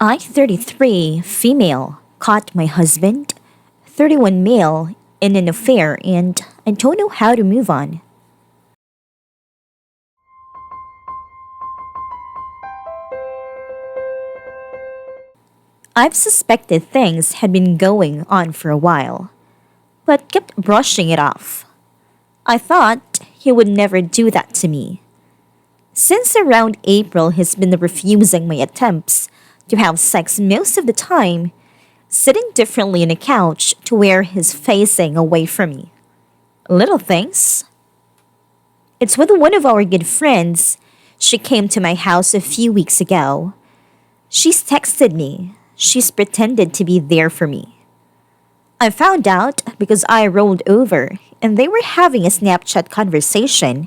I, 33, female, caught my husband, 31 male, in an affair and I don't know how to move on. I've suspected things had been going on for a while, but kept brushing it off. I thought he would never do that to me. Since around April, he's been refusing my attempts to have sex most of the time, sitting differently on a couch to where he's facing away from me. Little things. It's with one of our good friends. She came to my house a few weeks ago. She's texted me. She's pretended to be there for me. I found out because I rolled over and they were having a Snapchat conversation.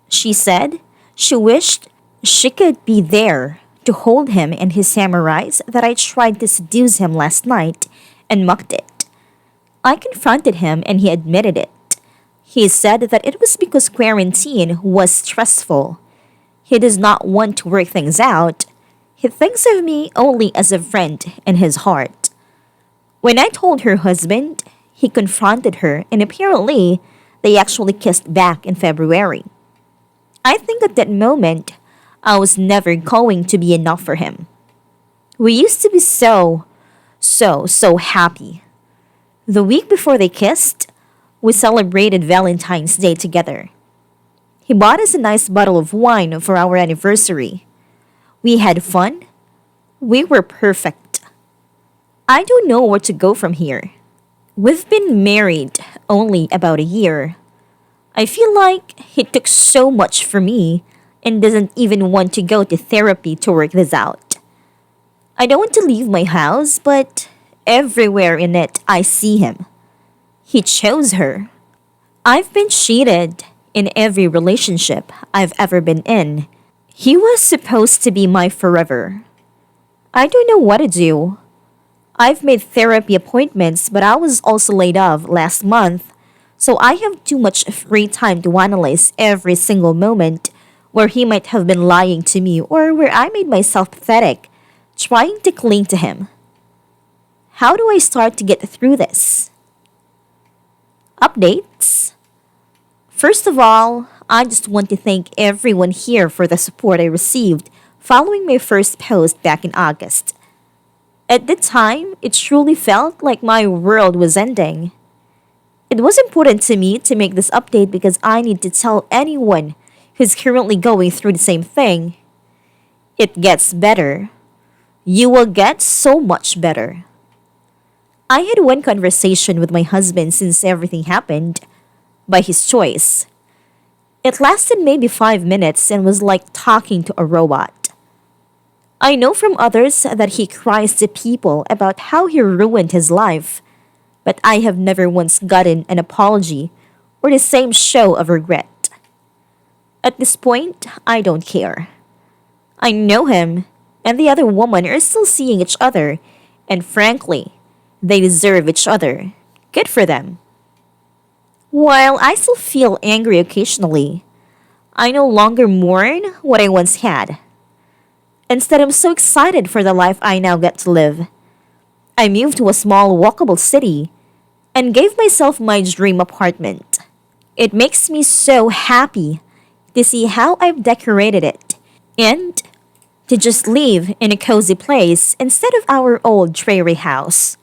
She said she wished she could be there to hold him and his samurais that I tried to seduce him last night and mocked it. I confronted him and he admitted it. He said that it was because quarantine was stressful. He does not want to work things out. He thinks of me only as a friend in his heart. When I told her husband, he confronted her and apparently they actually kissed back in February. I think at that moment, I was never going to be enough for him. We used to be so happy. The week before they kissed, we celebrated Valentine's Day together. He bought us a nice bottle of wine for our anniversary. We had fun. We were perfect. I don't know where to go from here. We've been married only about a year. I feel like he took so much from me and doesn't even want to go to therapy to work this out. I don't want to leave my house, but everywhere in it I see him. He chose her. I've been cheated in every relationship I've ever been in. He was supposed to be my forever. I don't know what to do. I've made therapy appointments, but I was also laid off last month, so I have too much free time to analyze every single moment where he might have been lying to me or where I made myself pathetic, trying to cling to him. How do I start to get through this? Updates? First of all, I just want to thank everyone here for the support I received following my first post back in August. At the time, it truly felt like my world was ending. It was important to me to make this update because I need to tell anyone who's currently going through the same thing. It gets better. You will get so much better. I had one conversation with my husband since everything happened, by his choice. It lasted maybe 5 minutes and was like talking to a robot. I know from others that he cries to people about how he ruined his life, but I have never once gotten an apology or the same show of regret. At this point, I don't care. I know him and the other woman are still seeing each other, and frankly, they deserve each other. Good for them. While I still feel angry occasionally, I no longer mourn what I once had. Instead, I'm so excited for the life I now get to live. I moved to a small, walkable city and gave myself my dream apartment. It makes me so happy to see how I've decorated it and to just live in a cozy place instead of our old dreary house.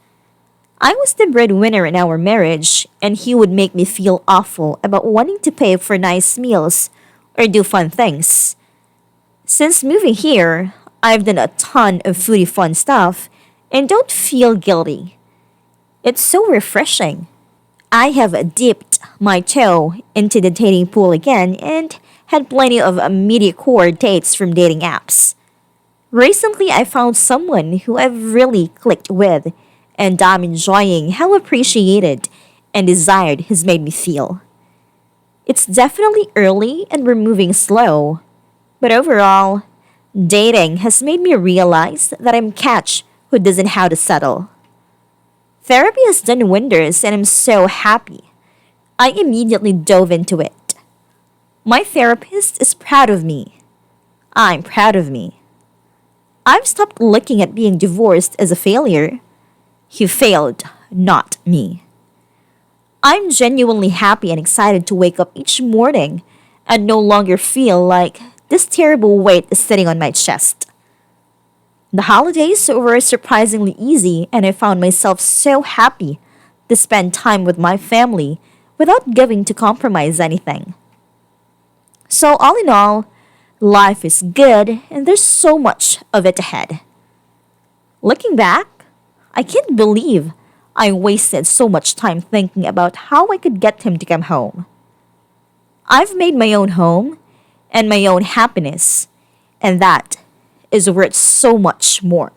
I was the breadwinner in our marriage, and he would make me feel awful about wanting to pay for nice meals or do fun things. Since moving here, I've done a ton of foodie fun stuff and don't feel guilty. It's so refreshing. I have dipped my toe into the dating pool again and had plenty of mediocre dates from dating apps. Recently, I found someone who I've really clicked with, and I'm enjoying how appreciated and desired he's made me feel. It's definitely early and we're moving slow, but overall, dating has made me realize that I'm a catch who doesn't know how to settle. Therapy has done wonders and I'm so happy. I immediately dove into it. My therapist is proud of me. I'm proud of me. I've stopped looking at being divorced as a failure. He failed, not me. I'm genuinely happy and excited to wake up each morning and no longer feel like this terrible weight is sitting on my chest. The holidays were surprisingly easy, and I found myself so happy to spend time with my family without giving to compromise anything. So, all in all, life is good and there's so much of it ahead. Looking back, I can't believe I wasted so much time thinking about how I could get him to come home. I've made my own home and my own happiness, and that is worth so much more.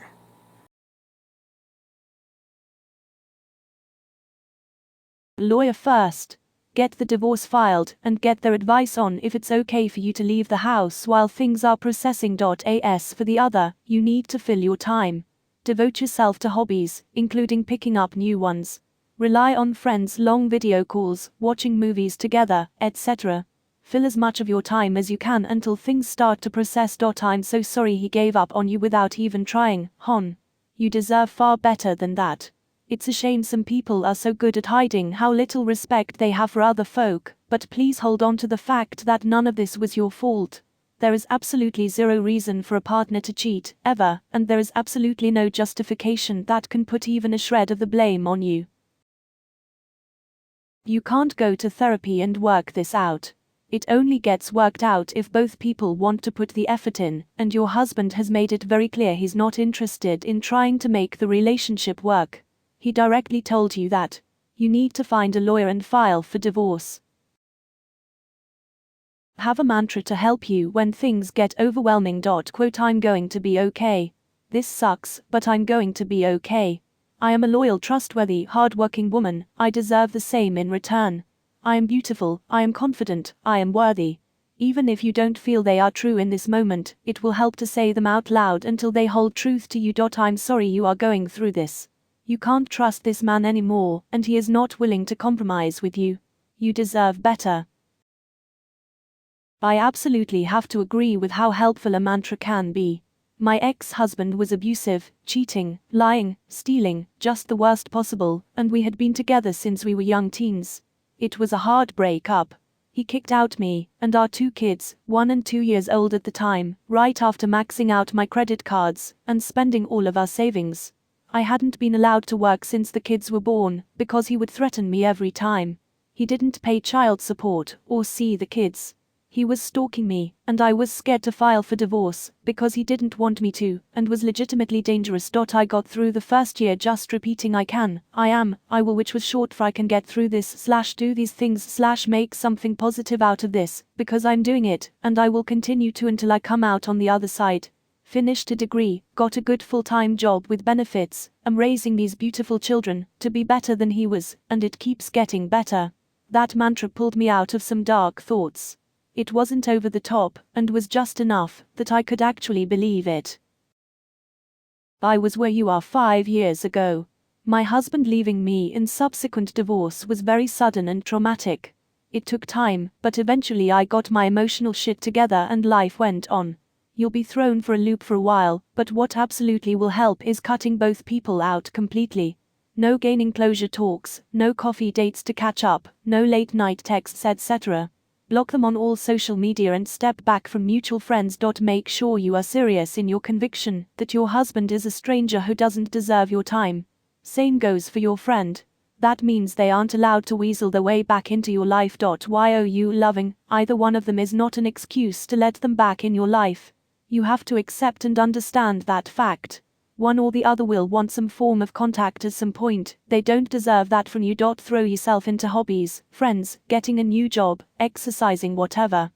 Lawyer first. Get the divorce filed and get their advice on if it's okay for you to leave the house while things are processing. As for the other, you need to fill your time. Devote yourself to hobbies, including picking up new ones. Rely on friends' long video calls, watching movies together, etc. Fill as much of your time as you can until things start to process. I'm so sorry he gave up on you without even trying, hon. You deserve far better than that. It's a shame some people are so good at hiding how little respect they have for other folk, but please hold on to the fact that none of this was your fault. There is absolutely zero reason for a partner to cheat, ever, and there is absolutely no justification that can put even a shred of the blame on you. You can't go to therapy and work this out. It only gets worked out if both people want to put the effort in, and your husband has made it very clear he's not interested in trying to make the relationship work. He directly told you that. You need to find a lawyer and file for divorce. Have a mantra to help you when things get overwhelming. I'm going to be okay. This sucks, but I'm going to be okay. I am a loyal, trustworthy, hardworking woman. I deserve the same in return. I am beautiful, I am confident, I am worthy. Even if you don't feel they are true in this moment, it will help to say them out loud until they hold truth to you. I'm sorry you are going through this. You can't trust this man anymore, and he is not willing to compromise with you. You deserve better. I absolutely have to agree with how helpful a mantra can be. My ex-husband was abusive, cheating, lying, stealing, just the worst possible, and we had been together since we were young teens. It was a hard break-up. He kicked out me, and our 2 kids, 1 and 2 years old at the time, right after maxing out my credit cards, and spending all of our savings. I hadn't been allowed to work since the kids were born, because he would threaten me every time. He didn't pay child support, or see the kids. He was stalking me, and I was scared to file for divorce, because he didn't want me to, and was legitimately dangerous. I got through the first year just repeating I can, I am, I will, which was short for I can get through this / do these things / make something positive out of this, because I'm doing it, and I will continue to until I come out on the other side. Finished a degree, got a good full-time job with benefits, am raising these beautiful children, to be better than he was, and it keeps getting better. That mantra pulled me out of some dark thoughts. It wasn't over the top, and was just enough that I could actually believe it. I was where you are 5 years ago. My husband leaving me in subsequent divorce was very sudden and traumatic. It took time, but eventually I got my emotional shit together and life went on. You'll be thrown for a loop for a while, but what absolutely will help is cutting both people out completely. No gaining closure talks, no coffee dates to catch up, no late night texts, etc. Block them on all social media and step back from mutual friends. Make sure you are serious in your conviction that your husband is a stranger who doesn't deserve your time. Same goes for your friend. That means they aren't allowed to weasel their way back into your life. You loving either one of them is not an excuse to let them back in your life. You have to accept and understand that fact. One or the other will want some form of contact at some point. They don't deserve that from you. Throw yourself into hobbies, friends, getting a new job, exercising, whatever.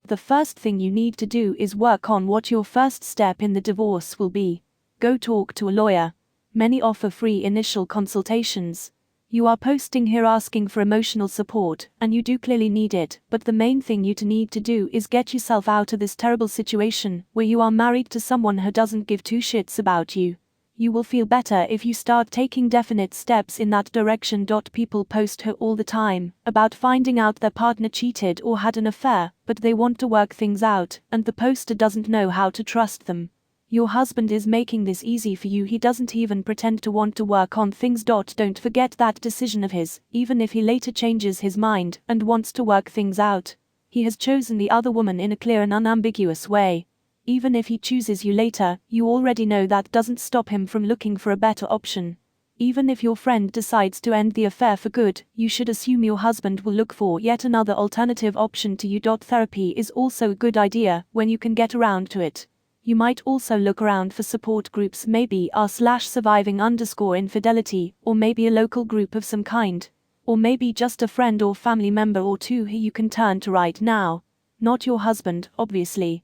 The first thing you need to do is work on what your first step in the divorce will be. Go talk to a lawyer. Many offer free initial consultations. You are posting here asking for emotional support, and you do clearly need it, but the main thing you need to do is get yourself out of this terrible situation where you are married to someone who doesn't give two shits about you. You will feel better if you start taking definite steps in that direction. People post her all the time about finding out their partner cheated or had an affair, but they want to work things out, and the poster doesn't know how to trust them. Your husband is making this easy for you. He doesn't even pretend to want to work on things. Don't forget that decision of his, even if he later changes his mind and wants to work things out. He has chosen the other woman in a clear and unambiguous way. Even if he chooses you later, you already know that doesn't stop him from looking for a better option. Even if your friend decides to end the affair for good, you should assume your husband will look for yet another alternative option to you. Therapy is also a good idea when you can get around to it. You might also look around for support groups, maybe r/surviving_infidelity, or maybe a local group of some kind. Or maybe just a friend or family member or two who you can turn to right now. Not your husband, obviously.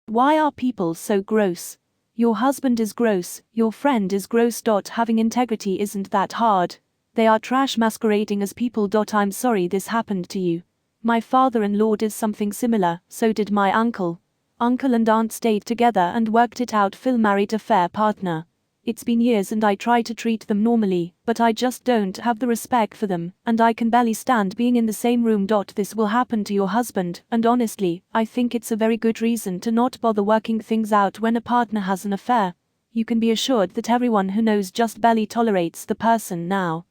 Why are people so gross? Your husband is gross, your friend is gross. Having integrity isn't that hard. They are trash masquerading as people. I'm sorry this happened to you. My father-in-law did something similar, so did my uncle. Uncle and aunt stayed together and worked it out. Phil married a fair partner. It's been years and I try to treat them normally, but I just don't have the respect for them, and I can barely stand being in the same room. This will happen to your husband, and honestly, I think it's a very good reason to not bother working things out when a partner has an affair. You can be assured that everyone who knows just barely tolerates the person now.